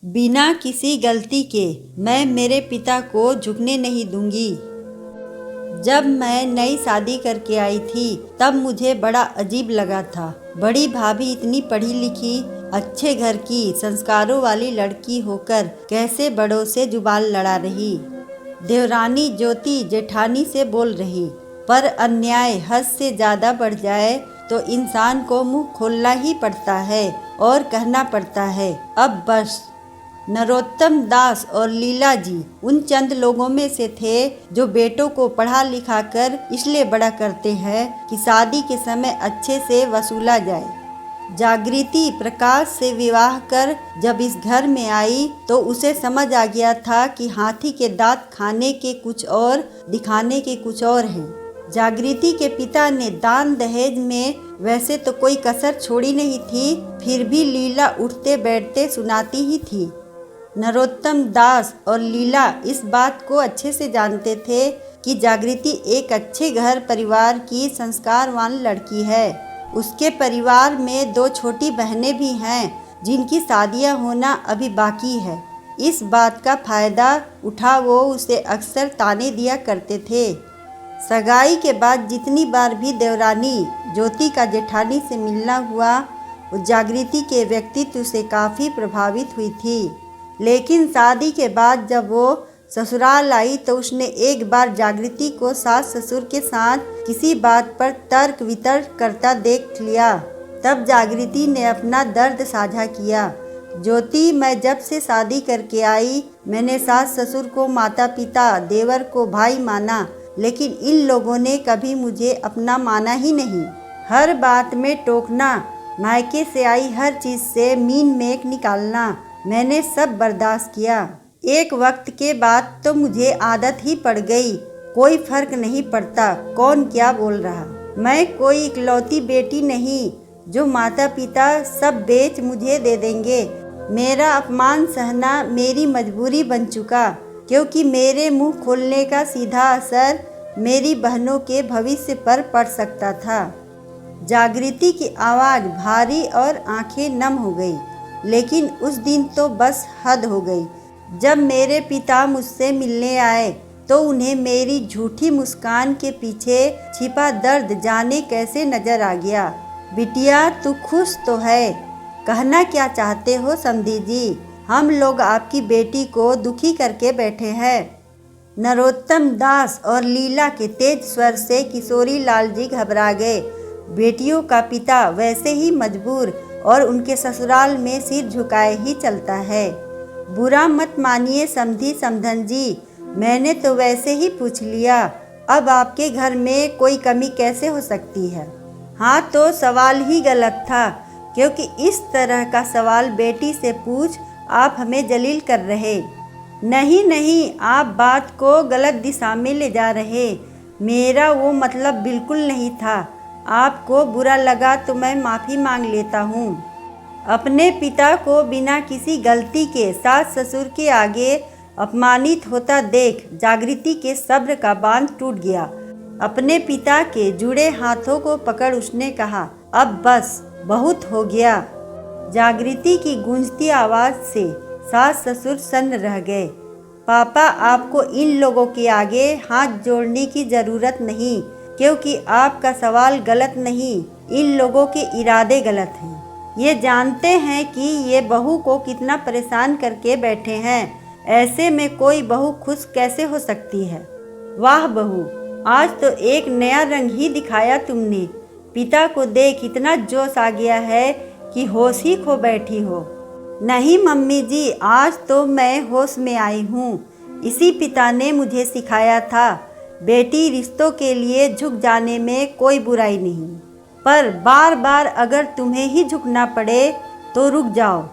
बिना किसी गलती के मैं मेरे पिता को झुकने नहीं दूंगी। जब मैं नई शादी करके आई थी तब मुझे बड़ा अजीब लगा था। बड़ी भाभी इतनी पढ़ी लिखी, अच्छे घर की, संस्कारों वाली लड़की होकर कैसे बड़ों से जुबान लड़ा रही। देवरानी ज्योति जेठानी से बोल रही, पर अन्याय हद से ज़्यादा बढ़ जाए तो इंसान को मुंह खोलना ही पड़ता है और कहना पड़ता है, अब बस। नरोत्तम दास और लीला जी उन चंद लोगों में से थे जो बेटों को पढ़ा लिखा कर इसलिए बड़ा करते हैं कि शादी के समय अच्छे से वसूला जाए। जागृति प्रकाश से विवाह कर जब इस घर में आई तो उसे समझ आ गया था कि हाथी के दांत खाने के कुछ और, दिखाने के कुछ और हैं। जागृति के पिता ने दान दहेज में वैसे तो कोई कसर छोड़ी नहीं थी, फिर भी लीला उठते बैठते सुनाती ही थी। नरोत्तम दास और लीला इस बात को अच्छे से जानते थे कि जागृति एक अच्छे घर परिवार की संस्कारवान लड़की है। उसके परिवार में 2 छोटी बहनें भी हैं जिनकी शादियां होना अभी बाकी है। इस बात का फायदा उठा वो उसे अक्सर ताने दिया करते थे। सगाई के बाद जितनी बार भी देवरानी ज्योति का जेठानी से मिलना हुआ, वो जागृति के व्यक्तित्व से काफ़ी प्रभावित हुई थी। लेकिन शादी के बाद जब वो ससुराल आई तो उसने एक बार जागृति को सास ससुर के साथ किसी बात पर तर्क वितर्क करता देख लिया। तब जागृति ने अपना दर्द साझा किया। ज्योति, मैं जब से शादी करके आई मैंने सास ससुर को माता पिता, देवर को भाई माना, लेकिन इन लोगों ने कभी मुझे अपना माना ही नहीं। हर बात में टोकना, मायके से आई हर चीज़ से मीन मेक निकालना, मैंने सब बर्दाश्त किया। एक वक्त के बाद तो मुझे आदत ही पड़ गई। कोई फर्क नहीं पड़ता कौन क्या बोल रहा। मैं कोई इकलौती बेटी नहीं जो माता पिता सब बेच मुझे दे देंगे। मेरा अपमान सहना मेरी मजबूरी बन चुका, क्योंकि मेरे मुंह खोलने का सीधा असर मेरी बहनों के भविष्य पर पड़ सकता था। जागृति की आवाज़ भारी और आंखें नम हो गई। लेकिन उस दिन तो बस हद हो गई। जब मेरे पिता मुझसे मिलने आए तो उन्हें मेरी झूठी मुस्कान के पीछे छिपा दर्द जाने कैसे नजर आ गया। बिटिया, तू खुश तो है? कहना क्या चाहते हो समधी जी? हम लोग आपकी बेटी को दुखी करके बैठे हैं। नरोत्तम दास और लीला के तेज स्वर से किशोरी लाल जी घबरा गए। बेटियों का पिता वैसे ही मजबूर और उनके ससुराल में सिर झुकाए ही चलता है। बुरा मत मानिए समधी समधन जी, मैंने तो वैसे ही पूछ लिया। अब आपके घर में कोई कमी कैसे हो सकती है? हाँ, तो सवाल ही गलत था, क्योंकि इस तरह का सवाल बेटी से पूछ आप हमें जलील कर रहे। नहीं नहीं, आप बात को गलत दिशा में ले जा रहे। मेरा वो मतलब बिल्कुल नहीं था। आपको बुरा लगा तो मैं माफ़ी मांग लेता हूँ। अपने पिता को बिना किसी गलती के सास ससुर के आगे अपमानित होता देख जागृति के सब्र का बांध टूट गया। अपने पिता के जुड़े हाथों को पकड़ उसने कहा, अब बस, बहुत हो गया। जागृति की गूंजती आवाज़ से सास ससुर सन्न रह गए। पापा, आपको इन लोगों के आगे हाथ जोड़ने की ज़रूरत नहीं, क्योंकि आपका सवाल गलत नहीं, इन लोगों के इरादे गलत हैं। ये जानते हैं कि ये बहू को कितना परेशान करके बैठे हैं। ऐसे में कोई बहू खुश कैसे हो सकती है? वाह बहू, आज तो एक नया रंग ही दिखाया तुमने। पिता को देख इतना जोश आ गया है कि होश ही खो बैठी हो। नहीं मम्मी जी, आज तो मैं होश में आई हूँ। इसी पिता ने मुझे सिखाया था, बेटी रिश्तों के लिए झुक जाने में कोई बुराई नहीं, पर बार बार अगर तुम्हें ही झुकना पड़े तो रुक जाओ।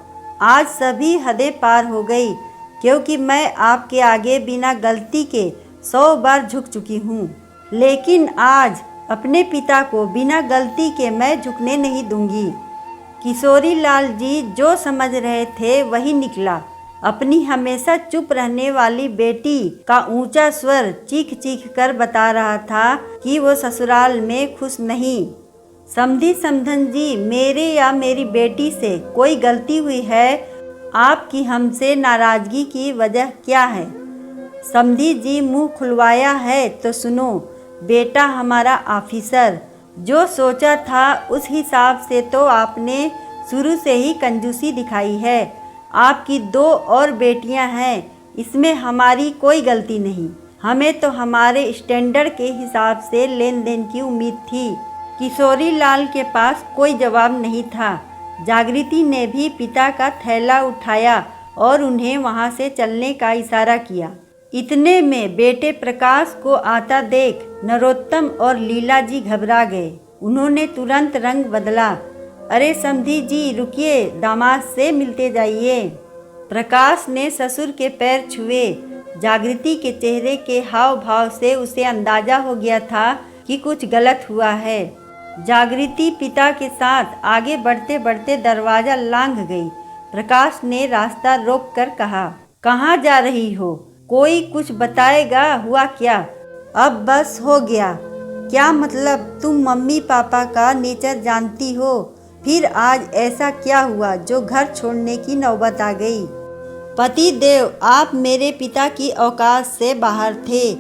आज सभी हदें पार हो गई, क्योंकि मैं आपके आगे बिना गलती के 100 बार झुक चुकी हूँ। लेकिन आज अपने पिता को बिना गलती के मैं झुकने नहीं दूंगी। किशोरी लाल जी जो समझ रहे थे वही निकला। अपनी हमेशा चुप रहने वाली बेटी का ऊंचा स्वर चीख चीख कर बता रहा था कि वो ससुराल में खुश नहीं। समधी समधन जी, मेरे या मेरी बेटी से कोई गलती हुई है आपकी हमसे नाराज़गी की वजह क्या है? समधी जी मुंह खुलवाया है तो सुनो। बेटा हमारा ऑफिसर, जो सोचा था उस हिसाब से तो आपने शुरू से ही कंजूसी दिखाई है। आपकी 2 और बेटियां हैं, इसमें हमारी कोई गलती नहीं। हमें तो हमारे स्टैंडर्ड के हिसाब से लेन देन की उम्मीद थी। किशोरी लाल के पास कोई जवाब नहीं था। जागृति ने भी पिता का थैला उठाया और उन्हें वहां से चलने का इशारा किया। इतने में बेटे प्रकाश को आता देख नरोत्तम और लीला जी घबरा गए। उन्होंने तुरंत रंग बदला। अरे समधी जी रुकिए, दामाद से मिलते जाइए। प्रकाश ने ससुर के पैर छुए। जागृति के चेहरे के हाव भाव से उसे अंदाजा हो गया था कि कुछ गलत हुआ है। जागृति पिता के साथ आगे बढ़ते बढ़ते दरवाजा लांघ गई। प्रकाश ने रास्ता रोककर कहा, कहाँ जा रही हो? कोई कुछ बताएगा, हुआ क्या? अब बस हो गया। क्या मतलब? तुम मम्मी पापा का नेचर जानती हो। फिर आज ऐसा क्या हुआ जो घर छोड़ने की नौबत आ गई? पति देव, आप मेरे पिता की औकात से बाहर थे।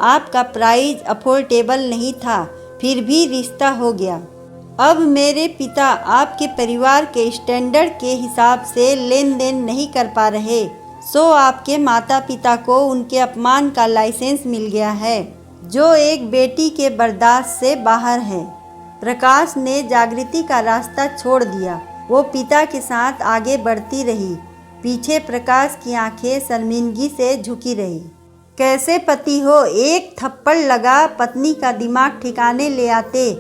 आपका प्राइज अफोर्डेबल नहीं था, फिर भी रिश्ता हो गया। अब मेरे पिता आपके परिवार के स्टैंडर्ड के हिसाब से लेन देन नहीं कर पा रहे, सो आपके माता पिता को उनके अपमान का लाइसेंस मिल गया है, जो एक बेटी के बर्दाश्त से बाहर है। प्रकाश ने जागृति का रास्ता छोड़ दिया। वो पिता के साथ आगे बढ़ती रही। पीछे प्रकाश की आंखें शर्मिंदगी से झुकी रही। कैसे पति हो? एक थप्पड़ लगा पत्नी का दिमाग ठिकाने ले आते।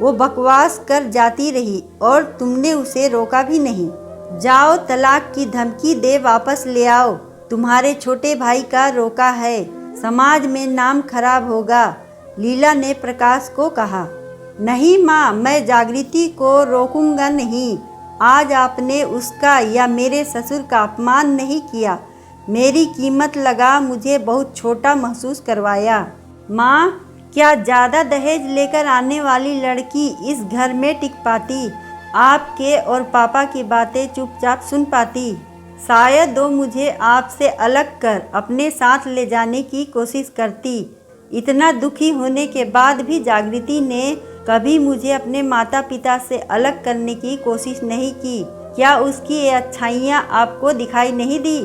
वो बकवास कर जाती रही और तुमने उसे रोका भी नहीं। जाओ, तलाक की धमकी दे वापस ले आओ। तुम्हारे छोटे भाई का रोका है, समाज में नाम खराब होगा। लीला ने प्रकाश को कहा। नहीं माँ, मैं जागृति को रोकूंगा नहीं। आज आपने उसका या मेरे ससुर का अपमान नहीं किया। मेरी कीमत लगा मुझे बहुत छोटा महसूस करवाया। माँ, क्या ज़्यादा दहेज लेकर आने वाली लड़की इस घर में टिक पाती? आपके और पापा की बातें चुपचाप सुन पाती? शायद वो मुझे आपसे अलग कर अपने साथ ले जाने की कोशिश करती। इतना दुखी होने के बाद भी जागृति ने कभी मुझे अपने माता पिता से अलग करने की कोशिश नहीं की। क्या उसकी ये अच्छाइयाँ आपको दिखाई नहीं दी?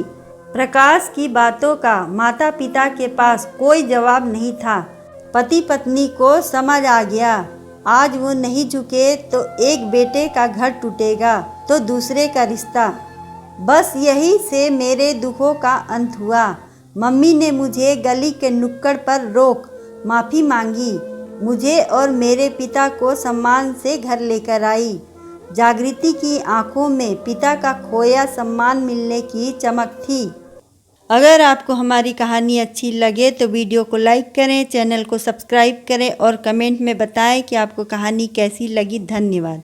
प्रकाश की बातों का माता पिता के पास कोई जवाब नहीं था। पति पत्नी को समझ आ गया, आज वो नहीं झुके तो एक बेटे का घर टूटेगा तो दूसरे का रिश्ता। बस यही से मेरे दुखों का अंत हुआ। मम्मी ने मुझे गली के नुक्कड़ पर रोक माफ़ी मांगी। मुझे और मेरे पिता को सम्मान से घर लेकर आई। जागृति की आंखों में पिता का खोया सम्मान मिलने की चमक थी। अगर आपको हमारी कहानी अच्छी लगे तो वीडियो को लाइक करें, चैनल को सब्सक्राइब करें और कमेंट में बताएं कि आपको कहानी कैसी लगी। धन्यवाद।